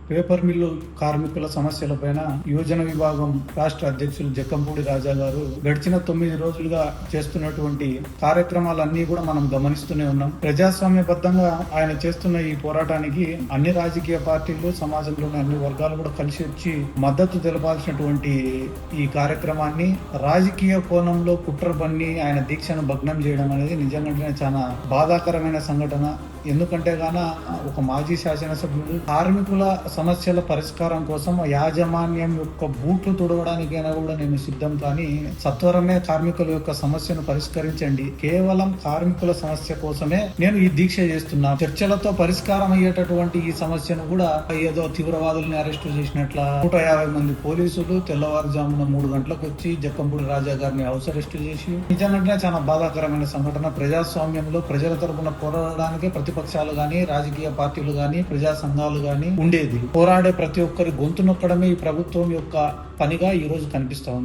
Paper mill కార్మికుల సమస్యలపైన యువజన విభాగం రాష్ట్ర అధ్యక్షులు జక్కంపూడి రాజా గారు గడిచిన 9 రోజులుగా చేస్తున్నటువంటి కార్యక్రమాలన్నీ కూడా మనం గమనిస్తూనే ఉన్నాం. ప్రజాస్వామ్యబద్ధంగా ఆయన చేస్తున్న ఈ పోరాటానికి అన్ని రాజకీయ పార్టీలు, సమాజంలోని అన్ని వర్గాలు కూడా కలిసి వచ్చి మద్దతు తెలపాల్సినటువంటి ఈ కార్యక్రమాన్ని రాజకీయ కోణంలో కుట్ర బన్ని ఆయన దీక్షను భగ్నం చేయడం అనేది నిజంగానే చాలా బాధాకరమైన సంఘటన. ఎందుకంటే గాన ఒక మాజీ శాసనసభ్యుడు కార్మికుల సమస్యల పరిష్కారం కోసం యాజమాన్యం యొక్క బూట్లు తుడవడానికైనా కూడా నేను సిద్ధం, కానీ సత్వరమే కార్మికుల యొక్క సమస్యను పరిష్కరించండి, కేవలం కార్మికుల సమస్య కోసమే నేను ఈ దీక్ష చేస్తున్నా, చర్చలతో పరిష్కారం అయ్యేటటువంటి ఈ సమస్యను కూడా ఏదో తీవ్రవాదుల్ని అరెస్టు చేసినట్ల 150 మంది పోలీసులు తెల్లవారుజామున 3 గంటలకు వచ్చి జక్కంపూడి రాజా గారిని హౌస్ అరెస్టు చేసి నిజంగానే చాలా బాధాకరమైన సంఘటన. ప్రజాస్వామ్యంలో ప్రజల తరపున పోరాడడానికి ప్రతిపక్షాలు గాని, రాజకీయ పార్టీలు గాని, ప్రజా సంఘాలు గాని ఉండేది. పోరాడే ప్రతి ఒక్కరి గొంతు నొక్కడమే ఈ ప్రభుత్వం యొక్క పనిగా ఈ రోజు కనిపిస్తా ఉంది.